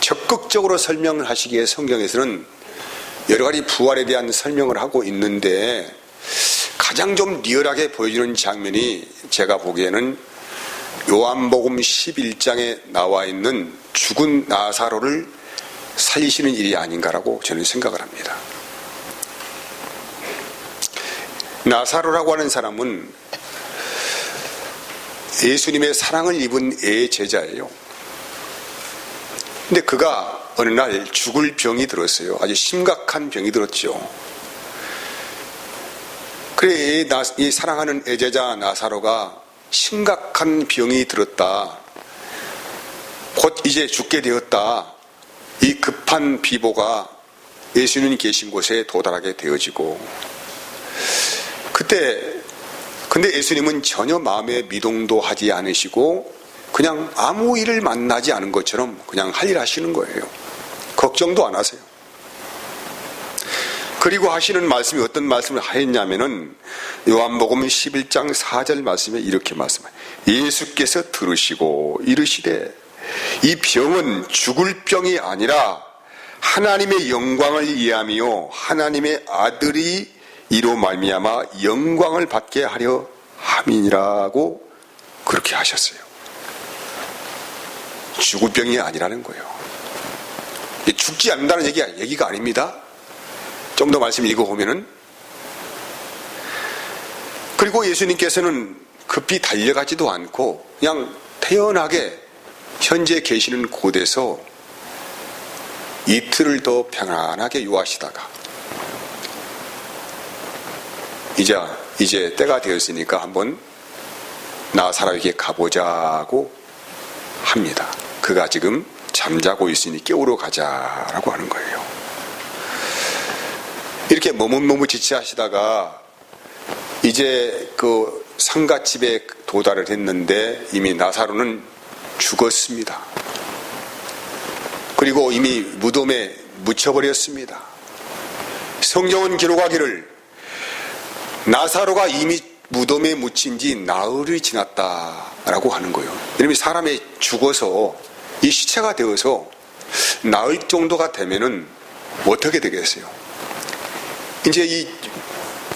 적극적으로 설명을 하시기 위해 성경에서는 여러 가지 부활에 대한 설명을 하고 있는데 가장 좀 리얼하게 보여주는 장면이 제가 보기에는 요한복음 11장에 나와 있는 죽은 나사로를 살리시는 일이 아닌가라고 저는 생각을 합니다. 나사로라고 하는 사람은 예수님의 사랑을 입은 제자예요. 근데 그가 어느 날 죽을 병이 들었어요. 아주 심각한 병이 들었죠. 그래 이 사랑하는 제자 나사로가 심각한 병이 들었다. 곧 이제 죽게 되었다. 이 급한 비보가 예수님 계신 곳에 도달하게 되어지고 근데 예수님은 전혀 마음에 미동도 하지 않으시고 그냥 아무 일을 만나지 않은 것처럼 그냥 할 일 하시는 거예요. 걱정도 안 하세요. 그리고 하시는 말씀이 어떤 말씀을 하였냐면은 요한복음 11장 4절 말씀에 이렇게 말씀해요. 예수께서 들으시고 이르시되 이 병은 죽을 병이 아니라 하나님의 영광을 위함이요 하나님의 아들이 이로 말미암아 영광을 받게 하려 함이니라고 그렇게 하셨어요. 죽을 병이 아니라는 거예요. 죽지 않는다는 얘기가 아닙니다. 좀 더 말씀 읽어보면은 그리고 예수님께서는 급히 달려가지도 않고 그냥 태연하게 현재 계시는 곳에서 이틀을 더 평안하게 유하시다가 이제 때가 되었으니까 한번 나사로에게 가보자고 합니다. 그가 지금 잠자고 있으니 깨우러 가자라고 하는 거예요. 이렇게 머뭇머뭇지치하시다가 이제 그 상갓집에 도달을 했는데 이미 나사로는 죽었습니다. 그리고 이미 무덤에 묻혀버렸습니다. 성경은 기록하기를 나사로가 이미 무덤에 묻힌 지 나흘이 지났다라고 하는 거예요. 왜냐하면 사람이 죽어서 이 시체가 되어서 나흘 정도가 되면은 어떻게 되겠어요? 이제 이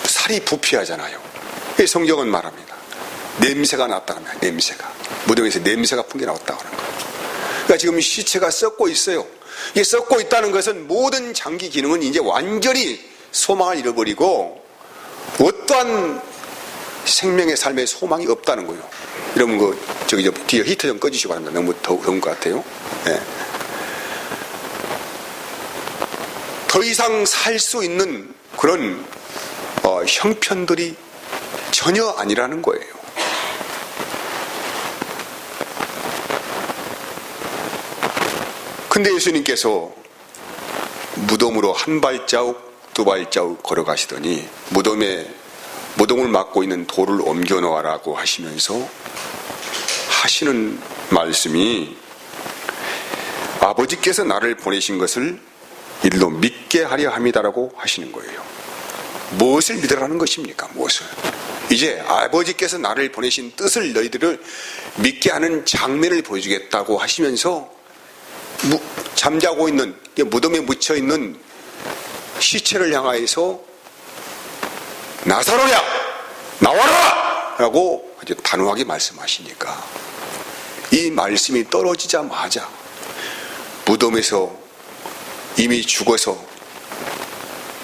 살이 부패하잖아요. 성경은 말합니다. 냄새가 났다고 합니다. 냄새가. 무덤에서 냄새가 풍겨 나왔다고 하는 거예요. 그러니까 지금 시체가 썩고 있어요. 이게 썩고 있다는 것은 모든 장기 기능은 이제 완전히 소망을 잃어버리고 어떠한 생명의 삶에 소망이 없다는 거예요. 여러분 저기 뒤에 히터 좀 꺼주시기 바랍니다. 너무 더운 것 같아요. 네. 더 이상 살 수 있는 그런 형편들이 전혀 아니라는 거예요. 근데 예수님께서 무덤으로 한 발자국 두 발자국 걸어가시더니 무덤을 막고 있는 돌을 옮겨 놓아라고 하시면서 하시는 말씀이 아버지께서 나를 보내신 것을 일로 믿게 하려 함이다라고 하시는 거예요. 무엇을 믿으라는 것입니까? 무엇을? 이제 아버지께서 나를 보내신 뜻을 너희들을 믿게 하는 장면을 보여주겠다고 하시면서 잠자고 있는 무덤에 묻혀 있는 시체를 향하여서 나사로야 나와라! 라고 아주 단호하게 말씀하시니까 이 말씀이 떨어지자마자 무덤에서 이미 죽어서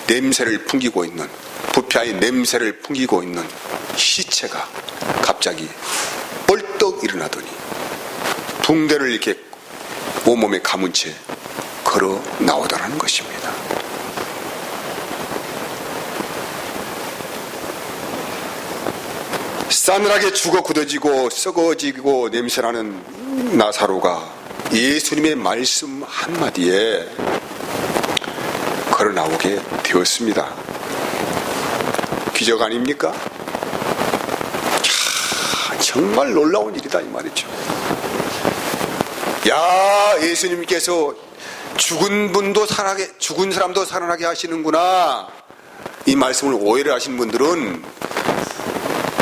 냄새를 풍기고 있는 부패의 냄새를 풍기고 있는 시체가 갑자기 벌떡 일어나더니 붕대를 이렇게 온몸에 감은 채 걸어 나오더라는 것입니다. 싸늘하게 죽어 굳어지고 썩어지고 냄새나는 나사로가 예수님의 말씀 한마디에 걸어 나오게 되었습니다. 기적 아닙니까? 정말 놀라운 일이다 이 말이죠. 야, 예수님께서 죽은 사람도 살아나게 하시는구나. 이 말씀을 오해를 하신 분들은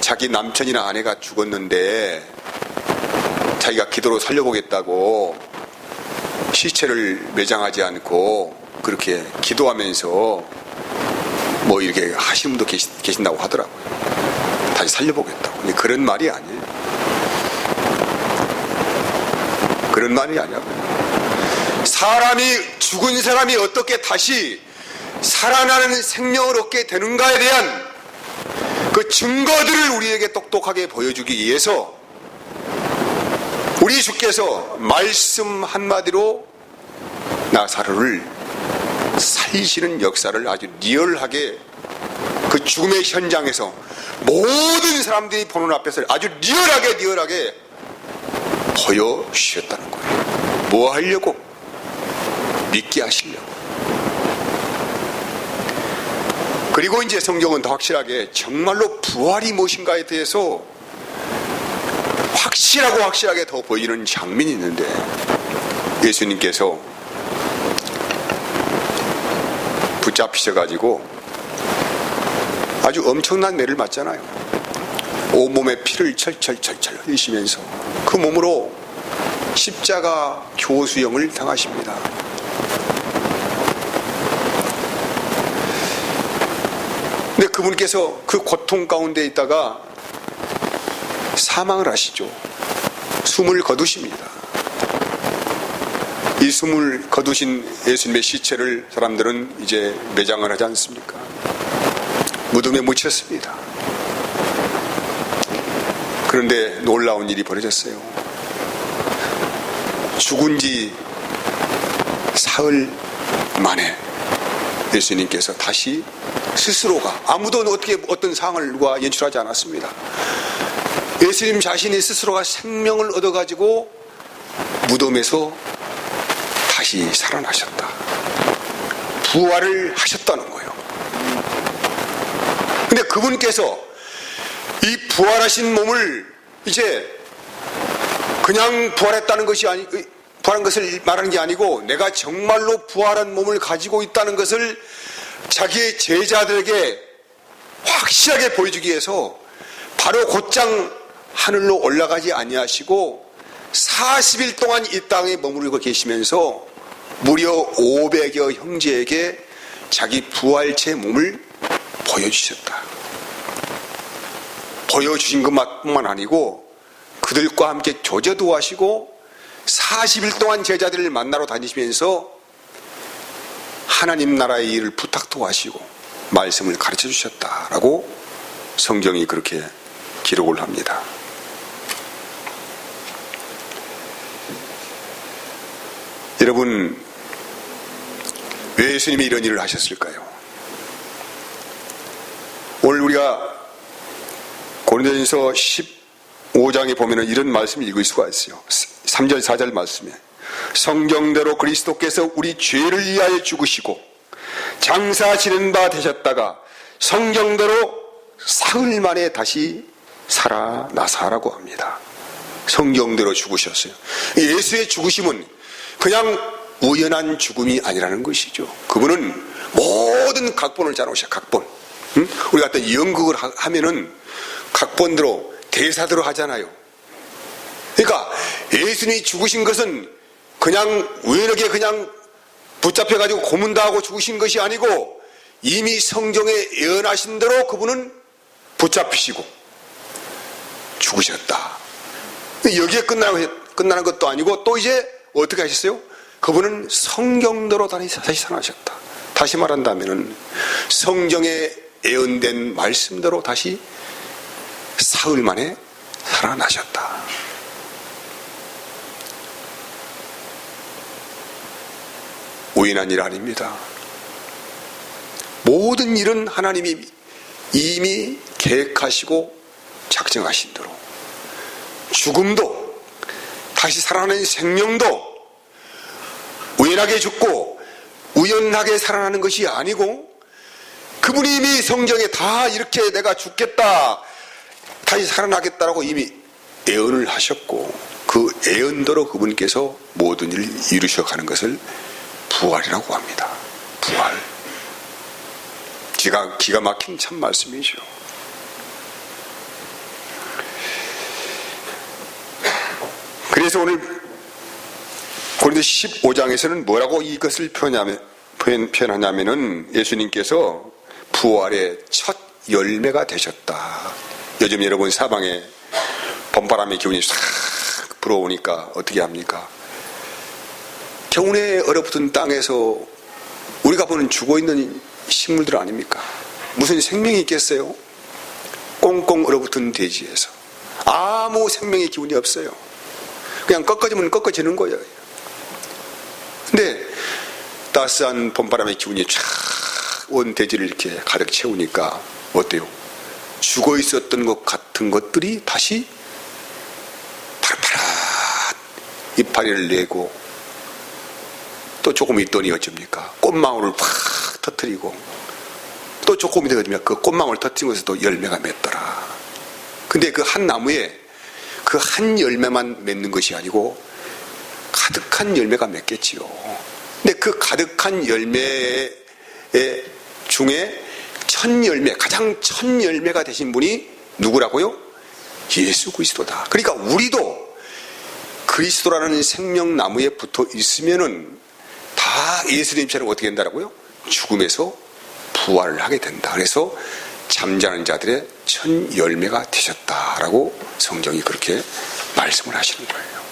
자기 남편이나 아내가 죽었는데 자기가 기도로 살려보겠다고 시체를 매장하지 않고 그렇게 기도하면서 뭐 이렇게 하시는 분도 계신다고 하더라고요. 다시 살려보겠다고. 근데 그런 말이 아니에요. 그런 말이 아니라고요. 죽은 사람이 어떻게 다시 살아나는 생명을 얻게 되는가에 대한 그 증거들을 우리에게 똑똑하게 보여주기 위해서 우리 주께서 말씀 한마디로 나사로를 살리시는 역사를 아주 리얼하게 그 죽음의 현장에서 모든 사람들이 보는 앞에서 아주 리얼하게 보여주셨다는 거예요. 뭐 하려고? 믿게 하시려고. 그리고 이제 성경은 더 확실하게 정말로 부활이 무엇인가에 대해서 확실하게 더 보이는 장면이 있는데, 예수님께서 붙잡히셔가지고 아주 엄청난 매를 맞잖아요. 온몸에 피를 철철 흘리시면서 그 몸으로 십자가 교수형을 당하십니다. 근데 그분께서 그 고통 가운데 있다가 사망을 하시죠. 숨을 거두십니다. 이 숨을 거두신 예수님의 시체를 사람들은 이제 매장을 하지 않습니까? 무덤에 묻혔습니다. 그런데 놀라운 일이 벌어졌어요. 죽은 지 사흘 만에 예수님께서 다시 스스로가, 아무도 어떤 상황을 누가 연출하지 않았습니다. 예수님 자신이 스스로가 생명을 얻어가지고 무덤에서 다시 살아나셨다. 부활을 하셨다는 거예요. 근데 그분께서 이 부활하신 몸을 이제 그냥 부활했다는 것이 부활한 것을 말하는 게 아니고, 내가 정말로 부활한 몸을 가지고 있다는 것을 자기의 제자들에게 확실하게 보여주기 위해서 바로 곧장 하늘로 올라가지 아니하시고 40일 동안 이 땅에 머무르고 계시면서 무려 500여 형제에게 자기 부활체 몸을 보여주셨다. 보여주신 것뿐만 아니고 그들과 함께 교제도 하시고 40일 동안 제자들을 만나러 다니시면서 하나님 나라의 일을 부탁도 하시고 말씀을 가르쳐 주셨다라고 성경이 그렇게 기록을 합니다. 여러분, 왜 예수님이 이런 일을 하셨을까요? 오늘 우리가 고린도전서 15장에 보면 이런 말씀을 읽을 수가 있어요. 3절 4절 말씀에 성경대로 그리스도께서 우리 죄를 위하여 죽으시고 장사 지는 바 되셨다가 성경대로 사흘 만에 다시 살아나사라고 합니다. 성경대로 죽으셨어요. 예수의 죽으심은 그냥 우연한 죽음이 아니라는 것이죠. 그분은 모든 각본을 짜놓으셔. 각본. 우리 같은 연극을 하면은 각본대로 대사대로 하잖아요. 그러니까 예수님이 죽으신 것은 그냥 우연하게 그냥 붙잡혀가지고 고문당하고 죽으신 것이 아니고 이미 성경에 예언하신 대로 그분은 붙잡히시고 죽으셨다. 여기에 끝나는 것도 아니고 또 이제 어떻게 하셨어요? 그분은 성경대로 다시 살아나셨다. 다시 말한다면 성경에 예언된 말씀대로 다시 사흘 만에 살아나셨다. 우연한 일 아닙니다. 모든 일은 하나님이 이미 계획하시고 작정하신 대로, 죽음도 다시 살아나는 생명도 우연하게 죽고 우연하게 살아나는 것이 아니고 그분이 이미 성경에 다 이렇게 내가 죽겠다 다시 살아나겠다라고 이미 예언을 하셨고 그 예언대로 그분께서 모든 일을 이루셔가는 것을 부활이라고 합니다. 부활. 기가 막힌 참 말씀이죠. 그래서 오늘 고린도서 15장에서는 뭐라고 이것을 표현하냐면은 예수님께서 부활의 첫 열매가 되셨다. 요즘 여러분 사방에 봄바람의 기운이 싹 불어오니까 어떻게 합니까? 겨우내 얼어붙은 땅에서 우리가 보는 죽어있는 식물들 아닙니까? 무슨 생명이 있겠어요? 꽁꽁 얼어붙은 대지에서 아무 생명의 기운이 없어요. 그냥 꺾어지면 꺾어지는 거예요. 근데 따스한 봄바람의 기운이 쫙 온 대지를 이렇게 가득 채우니까 어때요? 죽어 있었던 것 같은 것들이 다시 파릇파릇 이파리를 내고, 또 조금 있더니 어쩝니까? 꽃망울을 팍 터뜨리고, 또 조금 있더니 그 꽃망울을 터뜨린 곳에서 또 열매가 맺더라. 근데 그 한 나무에 그 한 열매만 맺는 것이 아니고 가득한 열매가 맺겠지요. 근데 그 가득한 열매 중에 첫 열매, 가장 첫 열매가 되신 분이 누구라고요? 예수 그리스도다. 그러니까 우리도 그리스도라는 생명나무에 붙어 있으면은 다 예수님처럼 어떻게 된다라고요? 죽음에서 부활을 하게 된다. 그래서 잠자는 자들의 첫 열매가 되셨다라고 성경이 그렇게 말씀을 하시는 거예요.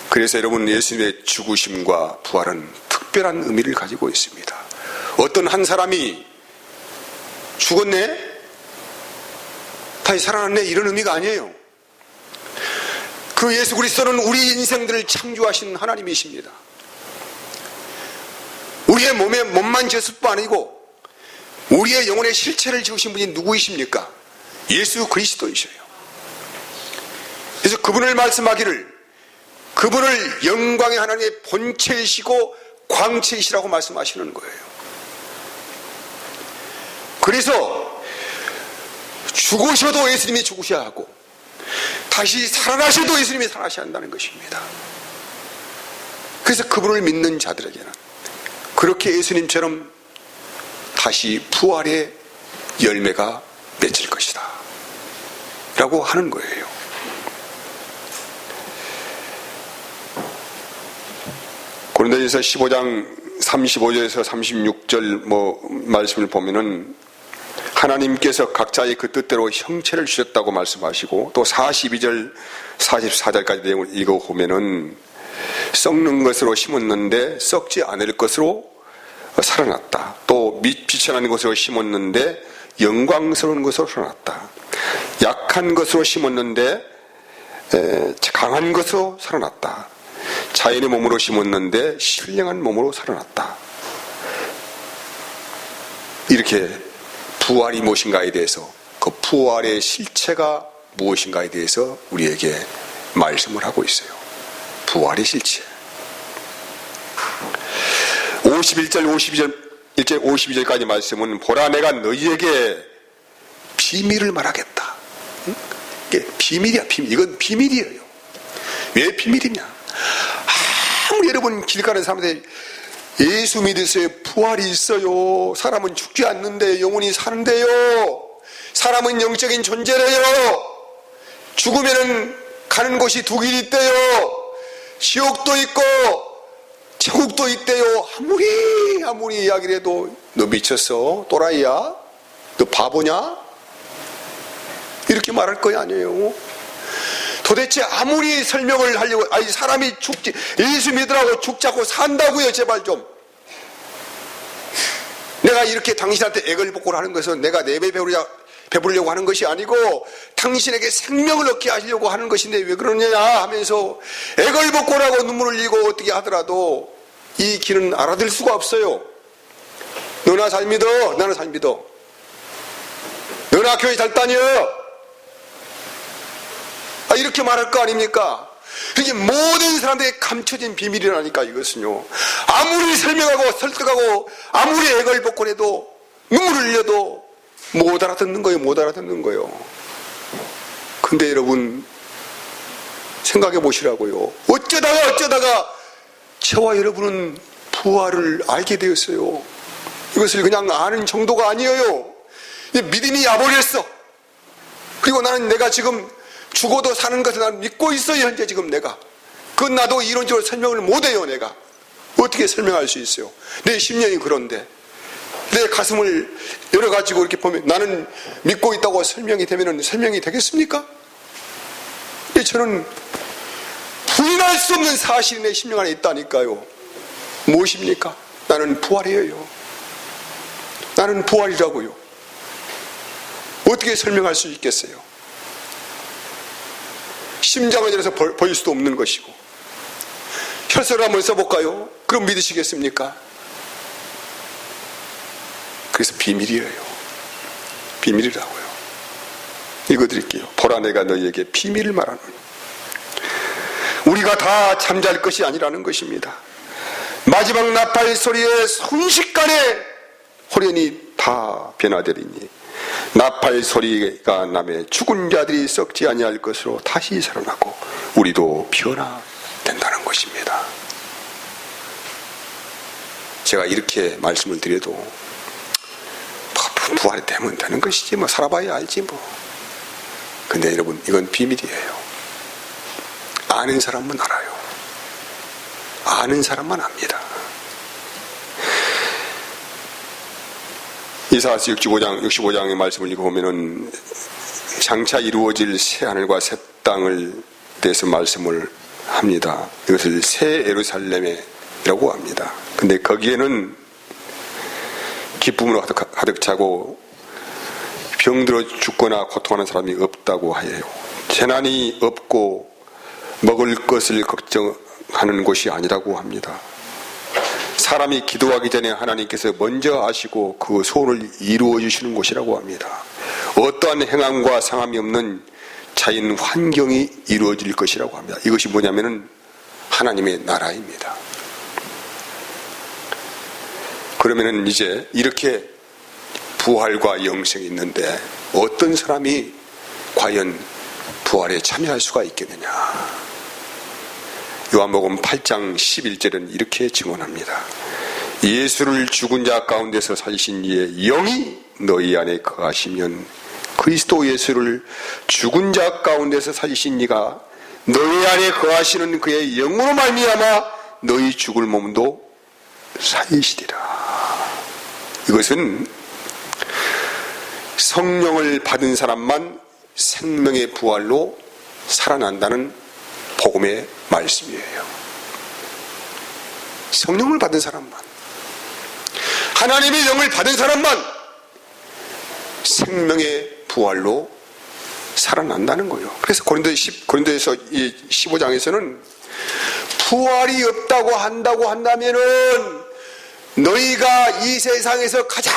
그래서 여러분, 예수님의 죽으심과 부활은 특별한 의미를 가지고 있습니다. 어떤 한 사람이 죽었네? 다시 살아났네? 이런 의미가 아니에요. 그 예수 그리스도는 우리 인생들을 창조하신 하나님이십니다. 우리의 몸만 지었을 뿐 아니고 우리의 영혼의 실체를 지으신 분이 누구이십니까? 예수 그리스도이셔요. 그래서 그분을 말씀하기를, 그분을 영광의 하나님의 본체이시고 광채이시라고 말씀하시는 거예요. 그래서 죽으셔도 예수님이 죽으셔야 하고 다시 살아나셔도 예수님이 살아나셔야 한다는 것입니다. 그래서 그분을 믿는 자들에게는 그렇게 예수님처럼 다시 부활의 열매가 맺힐 것이다 라고 하는 거예요. 고린도전서 15장 35절에서 36절 말씀을 보면은 하나님께서 각자의 그 뜻대로 형체를 주셨다고 말씀하시고, 또 42절 44절까지 내용을 읽어보면은 썩는 것으로 심었는데 썩지 않을 것으로 살아났다. 또 빛이 나는 것으로 심었는데 영광스러운 것으로 살아났다. 약한 것으로 심었는데 강한 것으로 살아났다. 자연의 몸으로 심었는데 신령한 몸으로 살아났다. 이렇게 부활이 무엇인가에 대해서, 그 부활의 실체가 무엇인가에 대해서 우리에게 말씀을 하고 있어요. 부활의 실체. 51절 52절까지 말씀은 보라, 내가 너희에게 비밀을 말하겠다. 이게 비밀이야, 비밀. 이건 비밀이에요. 왜 비밀이냐? 아무리 여러분 길 가는 사람들이 예수 믿으세요, 부활이 있어요, 사람은 죽지 않는데 영혼이 사는데요, 사람은 영적인 존재래요, 죽으면 가는 곳이 두 길이 있대요, 지옥도 있고 천국도 있대요. 아무리 이야기를 해도 너 미쳤어? 또라이야? 너 바보냐? 이렇게 말할 거야 아니에요? 도대체 아무리 설명을 하려고, 아니 사람이 죽지, 예수 믿으라고 죽자고 산다고요. 제발 좀. 내가 이렇게 당신한테 애걸복걸 하는 것은 내가 내 배 배부르려고 하는 것이 아니고 당신에게 생명을 얻게 하시려고 하는 것인데 왜 그러느냐 하면서 애걸복걸하고 눈물을 흘리고 어떻게 하더라도 이 길은 알아들 수가 없어요. 너나 잘 믿어, 나는 잘 믿어. 너나 교회 잘 다녀. 이렇게 말할 거 아닙니까? 이게 모든 사람들에게 감춰진 비밀이라니까. 이것은요, 아무리 설명하고 설득하고 아무리 애걸복걸해도 눈물을 흘려도 못 알아듣는 거예요. 못 알아듣는 거예요. 근데 여러분 생각해 보시라고요. 어쩌다가 저와 여러분은 부활을 알게 되었어요. 이것을 그냥 아는 정도가 아니에요. 믿음이 야버렸어. 그리고 나는 내가 지금 죽어도 사는 것을 나는 믿고 있어요. 현재 지금 내가. 그건 나도 이론적으로 설명을 못해요. 내가 어떻게 설명할 수 있어요? 내 심령이 그런데 내 가슴을 열어가지고 이렇게 보면 나는 믿고 있다고 설명이 되면 설명이 되겠습니까? 저는 부인할 수 없는 사실이 내 심령 안에 있다니까요. 무엇입니까? 나는 부활이에요. 나는 부활이라고요. 어떻게 설명할 수 있겠어요? 심장을 열어서 보일 수도 없는 것이고. 혈서를 한번 써볼까요? 그럼 믿으시겠습니까? 그래서 비밀이에요. 비밀이라고요. 읽어드릴게요. 보라 내가 너희에게 비밀을 말하노니 우리가 다 잠잘 것이 아니라는 것입니다. 마지막 나팔 소리에 순식간에 호련히 다 변화되리니 나팔 소리가 나매 죽은 자들이 썩지 아니할 것으로 다시 살아나고 우리도 변화된다는 것입니다. 제가 이렇게 말씀을 드려도 부활이 되면 되는 것이지 뭐 살아봐야 알지 뭐. 근데 여러분 이건 비밀이에요. 아는 사람만 알아요. 아는 사람만 압니다. 이사야서 65장의 말씀을 읽어보면은 장차 이루어질 새 하늘과 새 땅을 대해서 말씀을 합니다. 이것을 새 예루살렘이라고 합니다. 근데 거기에는 기쁨으로 가득 차고 병들어 죽거나 고통하는 사람이 없다고 해요. 재난이 없고 먹을 것을 걱정하는 곳이 아니라고 합니다. 사람이 기도하기 전에 하나님께서 먼저 아시고 그 소원을 이루어 주시는 곳이라고 합니다. 어떠한 행함과 상함이 없는 자연 환경이 이루어질 것이라고 합니다. 이것이 뭐냐면은 하나님의 나라입니다. 그러면은 이제 이렇게 부활과 영생이 있는데 어떤 사람이 과연 부활에 참여할 수가 있겠느냐. 요한복음 8장 11절은 이렇게 증언합니다. 예수를 죽은 자 가운데서 살리신 이의 영이 너희 안에 거하시면 그리스도 예수를 죽은 자 가운데서 살리신 이가 너희 안에 거하시는 그의 영으로 말미암아 너희 죽을 몸도 살리시리라. 이것은 성령을 받은 사람만 생명의 부활로 살아난다는 복음의 말씀이에요. 성령을 받은 사람만, 하나님의 영을 받은 사람만 생명의 부활로 살아난다는 거예요. 그래서 고린도에서 15장에서는 부활이 없다고 한다면은 너희가 이 세상에서 가장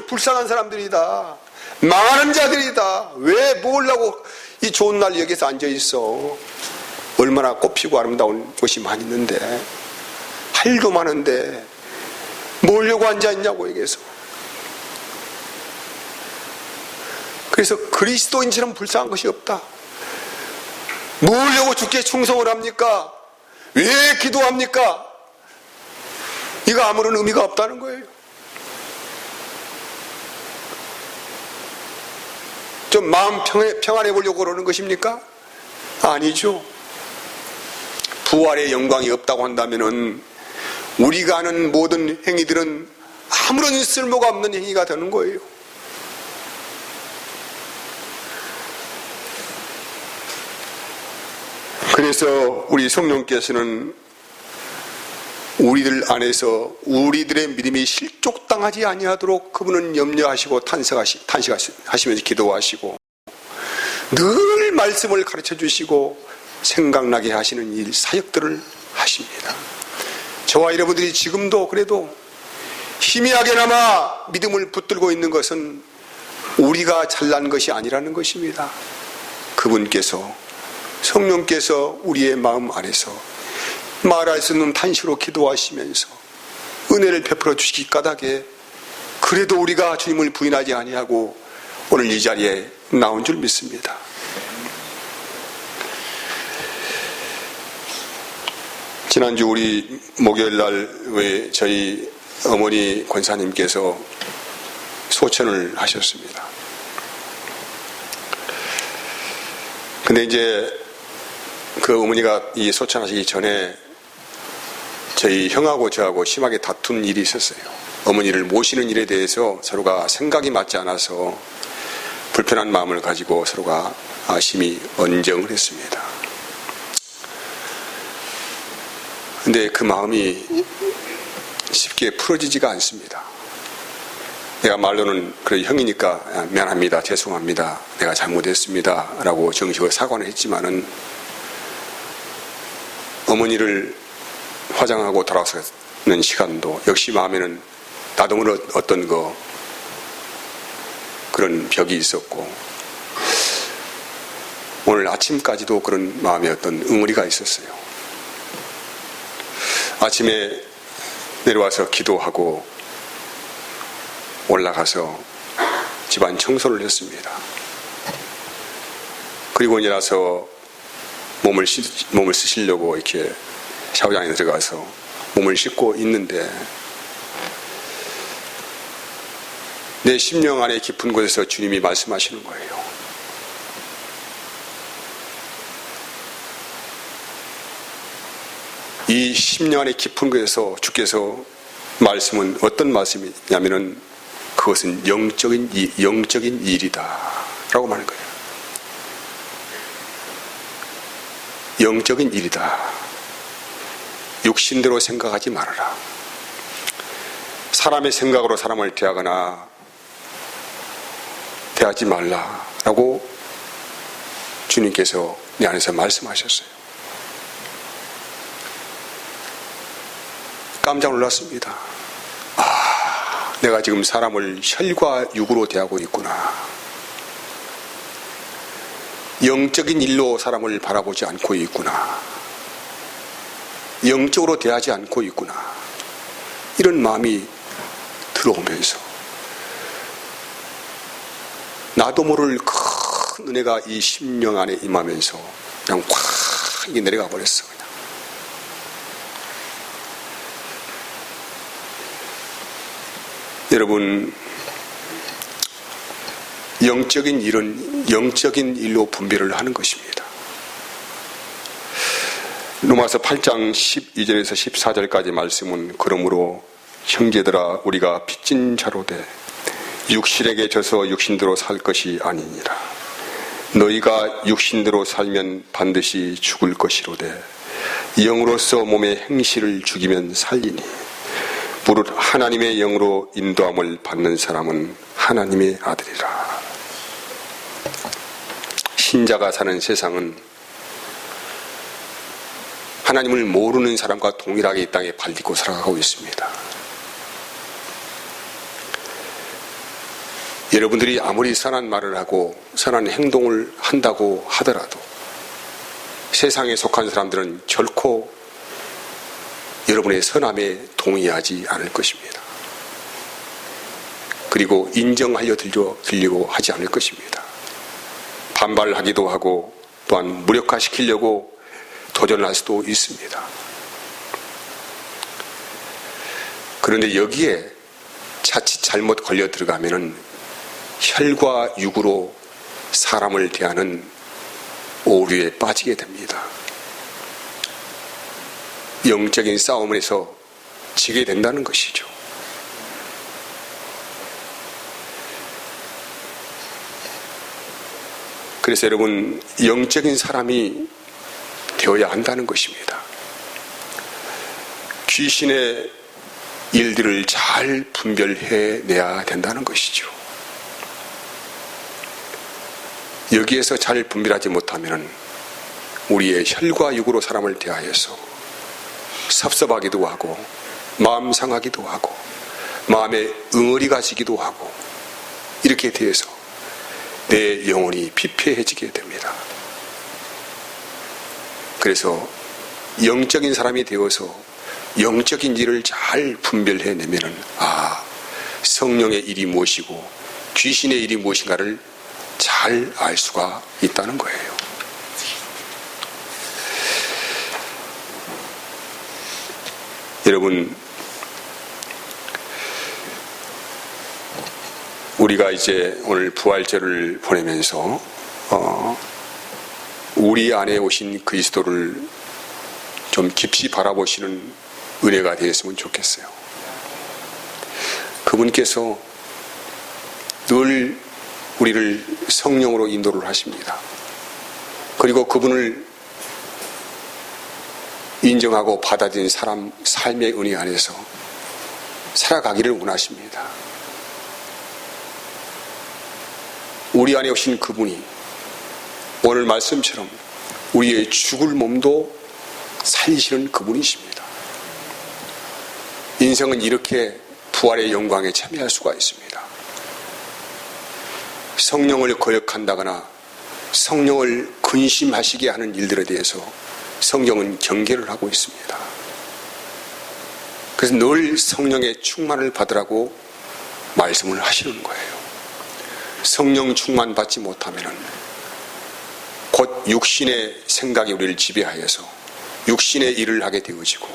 불쌍한 사람들이다. 망하는 자들이다. 왜 뭐라고 이 좋은 날 여기서 앉아 있어. 얼마나 꽃피고 아름다운 곳이 많이 있는데 할 일도 많은데 뭐려고 앉아 있냐고 여기서. 그래서 그리스도인처럼 불쌍한 것이 없다. 뭐려고 주께 충성을 합니까? 왜 기도합니까? 이거 아무런 의미가 없다는 거예요. 좀 마음 평안해 보려고 그러는 것입니까? 아니죠. 부활의 영광이 없다고 한다면은 우리가 하는 모든 행위들은 아무런 쓸모가 없는 행위가 되는 거예요. 그래서 우리 성령께서는 우리들 안에서 우리들의 믿음이 실족당하지 아니하도록 그분은 염려하시고 탄식하시면서 기도하시고 늘 말씀을 가르쳐 주시고 생각나게 하시는 일 사역들을 하십니다. 저와 여러분들이 지금도 그래도 희미하게나마 믿음을 붙들고 있는 것은 우리가 잘난 것이 아니라는 것입니다. 그분께서 성령께서 우리의 마음 안에서 말할 수 없는 탄식으로 기도하시면서 은혜를 베풀어 주시기 까닭에 그래도 우리가 주님을 부인하지 아니하고 오늘 이 자리에 나온 줄 믿습니다. 지난주 우리 목요일날 왜 저희 어머니 권사님께서 소천을 하셨습니다. 근데 근데 이제 그 어머니가 이 소천하시기 전에 저희 형하고 저하고 심하게 다툰 일이 있었어요. 어머니를 모시는 일에 대해서 서로가 생각이 맞지 않아서 불편한 마음을 가지고 서로가 심히 언쟁을 했습니다. 근데 그 마음이 쉽게 풀어지지가 않습니다. 내가 말로는 그래 형이니까 미안합니다, 죄송합니다, 내가 잘못했습니다 라고 정식으로 사과는 했지만은 어머니를 화장하고 돌아서는 시간도 역시 마음에는 나도 모르는 어떤 그런 벽이 있었고, 오늘 아침까지도 그런 마음에 어떤 응어리가 있었어요. 아침에 내려와서 기도하고 올라가서 집안 청소를 했습니다. 그리고 이제 나서 몸을 씻으려고 이렇게 샤워장에 들어가서 몸을 씻고 있는데 내 심령 안에 깊은 곳에서 주님이 말씀하시는 거예요. 이 심령 안에 깊은 곳에서 주께서 말씀은 어떤 말씀이냐면은 그것은 영적인 일이다 라고 말하는 거예요. 영적인 일이다. 육신대로 생각하지 말아라. 사람의 생각으로 사람을 대하지 말라라고 주님께서 내 안에서 말씀하셨어요. 깜짝 놀랐습니다. 내가 지금 사람을 혈과 육으로 대하고 있구나. 영적인 일로 사람을 바라보지 않고 있구나. 영적으로 대하지 않고 있구나. 이런 마음이 들어오면서 나도 모를 큰 은혜가 이 심령 안에 임하면서 그냥 확 이게 내려가 버렸어. 그냥. 여러분, 영적인 일은 영적인 일로 분별을 하는 것입니다. 로마서 8장 12절에서 14절까지 말씀은 그러므로 형제들아 우리가 빚진 자로 돼 육신에게 져서 육신대로 살 것이 아니니라. 너희가 육신대로 살면 반드시 죽을 것이로되 영으로서 몸의 행실을 죽이면 살리니 무릇 하나님의 영으로 인도함을 받는 사람은 하나님의 아들이라. 신자가 사는 세상은 하나님을 모르는 사람과 동일하게 이 땅에 발딛고 살아가고 있습니다. 여러분들이 아무리 선한 말을 하고 선한 행동을 한다고 하더라도 세상에 속한 사람들은 결코 여러분의 선함에 동의하지 않을 것입니다. 그리고 인정하려 들려고 하지 않을 것입니다. 반발하기도 하고 또한 무력화시키려고 도전할 수도 있습니다. 그런데 여기에 자칫 잘못 걸려 들어가면은 혈과 육으로 사람을 대하는 오류에 빠지게 됩니다. 영적인 싸움에서 지게 된다는 것이죠. 그래서 여러분, 영적인 사람이 되어야 한다는 것입니다. 귀신의 일들을 잘 분별해내야 된다는 것이죠. 여기에서 잘 분별하지 못하면 우리의 혈과 육으로 사람을 대하여서 섭섭하기도 하고 마음 상하기도 하고 마음에 응어리가 지기도 하고 이렇게 되어서 내 영혼이 피폐해지게 됩니다. 그래서 영적인 사람이 되어서 영적인 일을 잘 분별해내면은 성령의 일이 무엇이고 귀신의 일이 무엇인가를 잘 알 수가 있다는 거예요. 여러분, 우리가 이제 오늘 부활절을 보내면서 우리 안에 오신 그리스도를 좀 깊이 바라보시는 은혜가 되었으면 좋겠어요. 그분께서 늘 우리를 성령으로 인도를 하십니다. 그리고 그분을 인정하고 받아들인 사람 삶의 은혜 안에서 살아가기를 원하십니다. 우리 안에 오신 그분이 오늘 말씀처럼 우리의 죽을 몸도 살리시는 그분이십니다. 인생은 이렇게 부활의 영광에 참여할 수가 있습니다. 성령을 거역한다거나 성령을 근심하시게 하는 일들에 대해서 성경은 경계를 하고 있습니다. 그래서 늘 성령의 충만을 받으라고 말씀을 하시는 거예요. 성령 충만 받지 못하면 곧 육신의 생각이 우리를 지배하여서 육신의 일을 하게 되어지고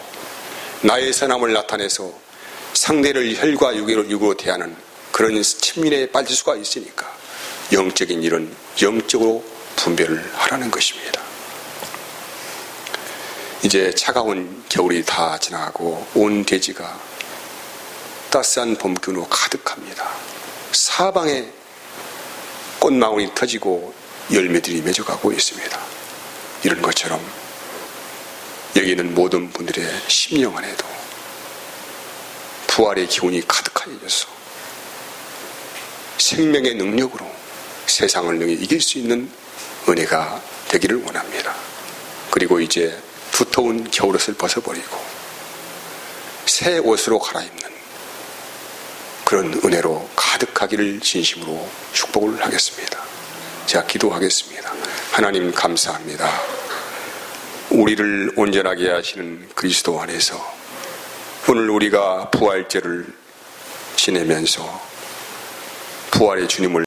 나의 선함을 나타내서 상대를 혈과 육으로 대하는 그런 침민에 빠질 수가 있으니까 영적인 일은 영적으로 분별을 하라는 것입니다. 이제 차가운 겨울이 다 지나가고 온 대지가 따스한 봄기운으로 가득합니다. 사방에 꽃망울이 터지고 열매들이 맺어가고 있습니다. 이런 것처럼 여기 있는 모든 분들의 심령 안에도 부활의 기운이 가득하여져서 생명의 능력으로 세상을 능히 이길 수 있는 은혜가 되기를 원합니다. 그리고 이제 두터운 겨울옷을 벗어버리고 새 옷으로 갈아입는 그런 은혜로 가득하기를 진심으로 축복을 하겠습니다. 제가 기도하겠습니다. 하나님 감사합니다. 우리를 온전하게 하시는 그리스도 안에서 오늘 우리가 부활절을 지내면서 부활의 주님을